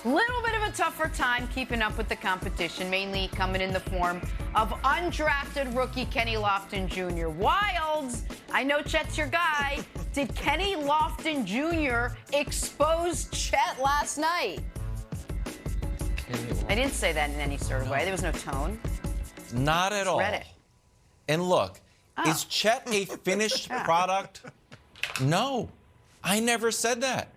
Little bit of a tougher time keeping up with the competition, mainly coming in the form of undrafted rookie Kenny Lofton Jr. Wilds, I know Chet's your guy. Did Kenny Lofton Jr. expose Chet last night? I didn't say that in any sort of way. There was no tone. Not at all. Read it. And look, is Chet a finished product? No, I never said that.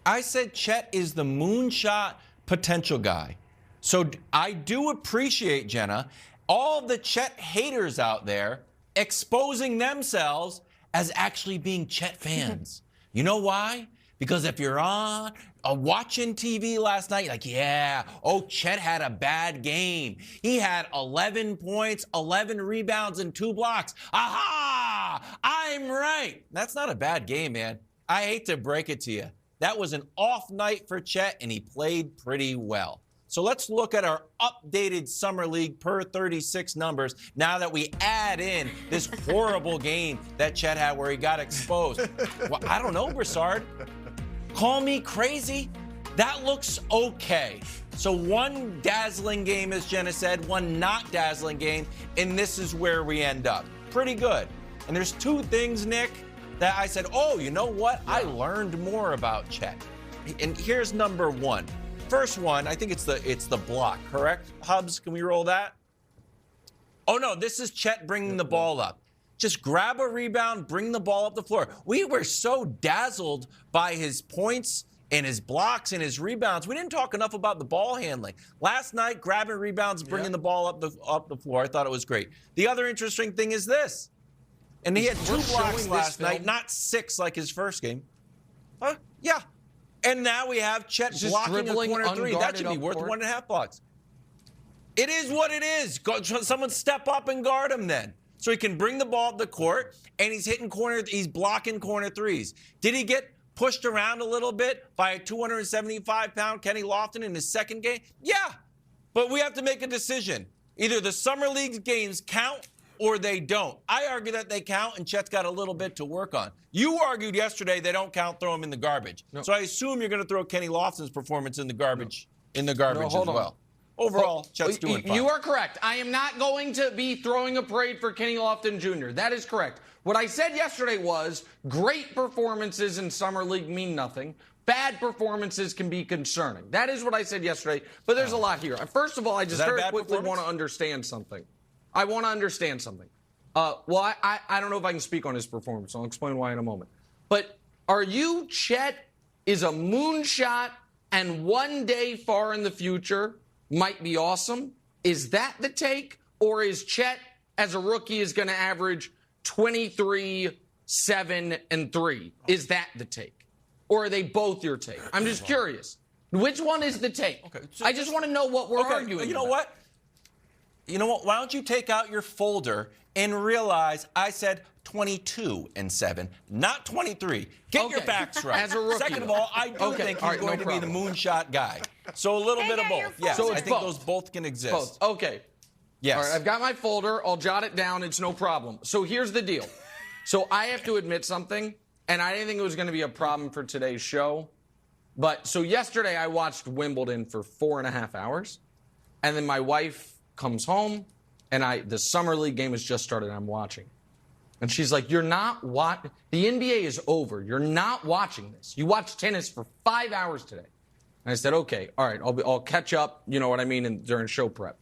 I said Chet is the moonshot potential guy. So I do appreciate, Jenna, all the Chet haters out there exposing themselves as actually being Chet fans. You know why? Because if you're on watching TV last night, you're like, yeah, Chet had a bad game. He had 11 points, 11 rebounds, and 2 blocks. Aha! I'm right. That's not a bad game, man. I hate to break it to you. That was an off night for Chet, and he played pretty well. So let's look at our updated Summer League per 36 numbers now that we add in this horrible game that Chet had where he got exposed. Well, I don't know, Broussard. Call me crazy. That looks okay. So one dazzling game, as Jenna said, one not dazzling game, and this is where we end up. Pretty good. And there's 2 things, Nick, that I said, you know what? I learned more about Chet. And here's number 1. First one, I think it's the block, correct? Hubs, can we roll that? Oh, no, this is Chet bringing the ball up. Just grab a rebound, bring the ball up the floor. We were so dazzled by his points and his blocks and his rebounds. We didn't talk enough about the ball handling. Last night, grabbing rebounds, bringing the ball up the floor. I thought it was great. The other interesting thing is this. And he had 2 blocks last night, not 6 like his first game. Yeah. And now we have Chet blocking a corner 3. That should be worth 1.5 blocks. It is what it is. Someone step up and guard him then. So he can bring the ball up the court, and he's blocking corner 3s. Did he get pushed around a little bit by a 275-pound Kenny Lofton in his second game? Yeah. But we have to make a decision. Either the Summer League games count or they don't. I argue that they count, and Chet's got a little bit to work on. You argued yesterday they don't count, throw him in the garbage. No. So I assume you're going to throw Kenny Lofton's performance in the garbage as well. Overall, Chet's doing fine. You are correct. I am not going to be throwing a parade for Kenny Lofton Jr. That is correct. What I said yesterday was great performances in Summer League mean nothing. Bad performances can be concerning. That is what I said yesterday, but there's a lot here. First of all, I just very quickly want to understand something. I want to understand something. I don't know if I can speak on his performance. I'll explain why in a moment. But are you, Chet, is a moonshot and one day far in the future might be awesome? Is that the take? Or is Chet, as a rookie, is going to average 23, 7, and 3? Is that the take? Or are they both your take? I'm just curious. Which one is the take? Okay, so I just want to know what we're arguing about. You know what? Why don't you take out your folder and realize I said 22 and 7, not 23. Get your facts right. As a rookie. Second of all, I do think he's going to be the moonshot guy. So a little bit of both. Yes, so I think those both can exist. Both. Okay. Yes. All right, I've got my folder. I'll jot it down. It's no problem. So here's the deal. So I have to admit something, and I didn't think it was going to be a problem for today's show. But so yesterday I watched Wimbledon for 4.5 hours, and then my wife comes home, and the Summer League game has just started. I'm watching. And she's like, the NBA is over. You're not watching this. You watched tennis for 5 hours today. And I said, okay, all right, I'll catch up, you know what I mean, during show prep.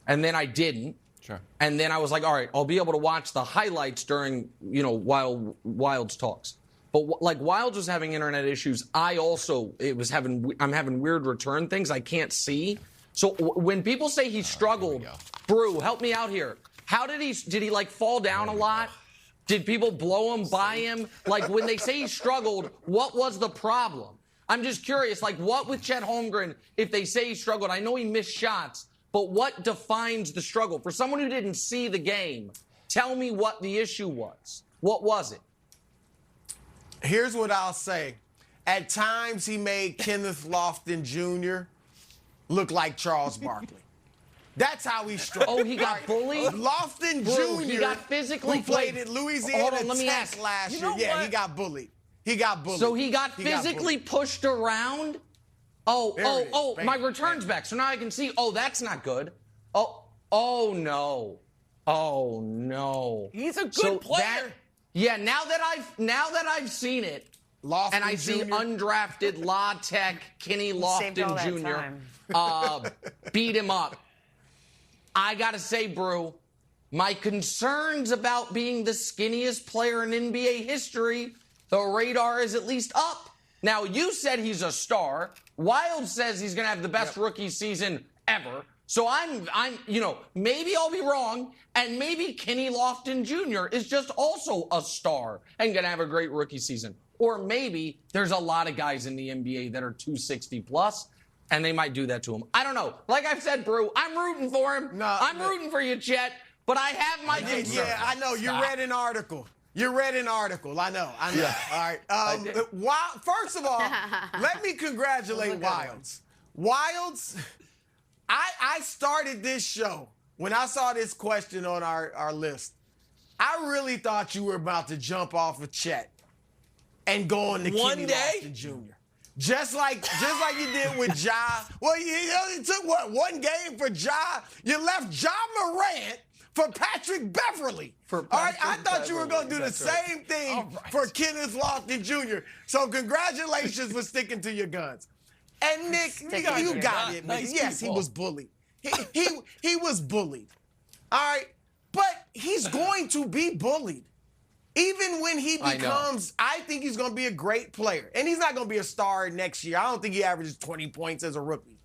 And then I didn't. Sure. And then I was like, all right, I'll be able to watch the highlights during, while Wilds talks. But like Wilds was having internet issues, I'm having weird return things I can't see. So when people say he struggled, Brew, help me out here. How did he like fall down a lot? Did people blow him by him? Like when they say he struggled, what was the problem? I'm just curious, like what with Chet Holmgren, if they say he struggled, I know he missed shots, but what defines the struggle? For someone who didn't see the game, tell me what the issue was. What was it? Here's what I'll say. At times he made Kenneth Lofton Jr. look like Charles Barkley. That's how he struggled. Oh, he got bullied? Lofton Jr. He got physically who played at Louisiana Tech last year. Yeah, he got bullied. He got bullied. So he got physically pushed around? My return's back. So now I can see, that's not good. Oh, no. Oh, no. He's a good player. Now that I've seen it, Lofton and I see Jr. undrafted La Tech Kenny Lofton Jr. Beat him up. I got to say, Brew, my concerns about being the skinniest player in NBA history, the radar is at least up. Now, you said he's a star. Wild says he's going to have the best rookie season ever. So I'm, maybe I'll be wrong, and maybe Kenny Lofton Jr. is just also a star and going to have a great rookie season. Or maybe there's a lot of guys in the NBA that are 260 plus, and they might do that to him. I don't know. Like I've said, Brew, I'm rooting for him. I'm rooting for you, Chet, but I have my concerns. Yeah, I know. You read an article. I know. Yeah. All right. First of all, let me congratulate Wilds. Wilds, I started this show when I saw this question on our list. I really thought you were about to jump off of Chet and go on to Kenny Lofton Jr. Just like you did with Ja. Well, it took one game for Ja? You left Ja Morant for Patrick Beverly. All right, I thought you were going to do the same thing for Kenneth Lofton Jr. So congratulations for sticking to your guns. And Nick, you got it. Nice yes, people. he was bullied. He was bullied. All right, but he's going to be bullied. Even when he becomes, I think he's going to be a great player. And he's not going to be a star next year. I don't think he averages 20 points as a rookie.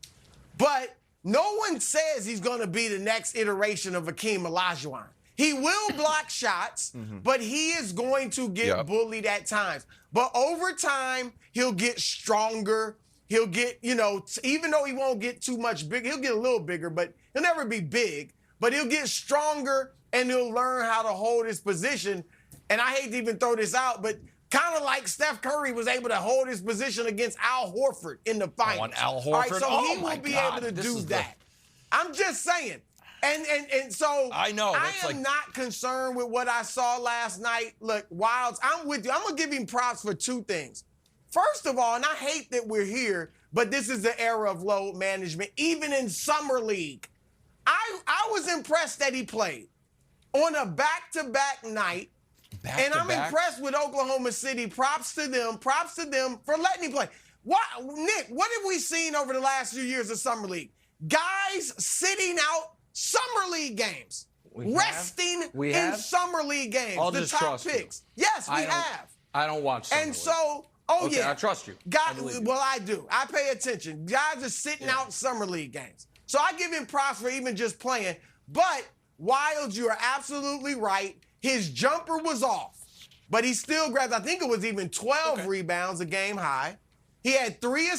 But no one says he's going to be the next iteration of Hakeem Olajuwon. He will block shots, but he is going to get bullied at times. But over time, he'll get stronger. He'll get, even though he won't get too much big, he'll get a little bigger, but he'll never be big. But he'll get stronger, and he'll learn how to hold his position. And I hate to even throw this out, but kind of like Steph Curry was able to hold his position against Al Horford in the finals. On Al Horford? All right, so he will be able to do that. I'm just saying. And so I know. I am not concerned with what I saw last night. Look, Wilds, I'm with you. I'm going to give him props for two things. First of all, and I hate that we're here, but this is the era of load management, even in Summer League. I was impressed that he played on a back-to-back night. And I'm impressed with Oklahoma City. Props to them for letting him play. Nick, what have we seen over the last few years of Summer League? Guys sitting out Summer League games. Resting in Summer League games. I'll the just top trust picks. you. Yes, we have. I don't watch Summer And League. so, Okay, I trust you. I do. I pay attention. Guys are sitting out Summer League games. So I give him props for even just playing. But, Wild, you are absolutely right. His jumper was off. But he still grabbed, I think it was even 12 rebounds, a game high. He had 3 assists.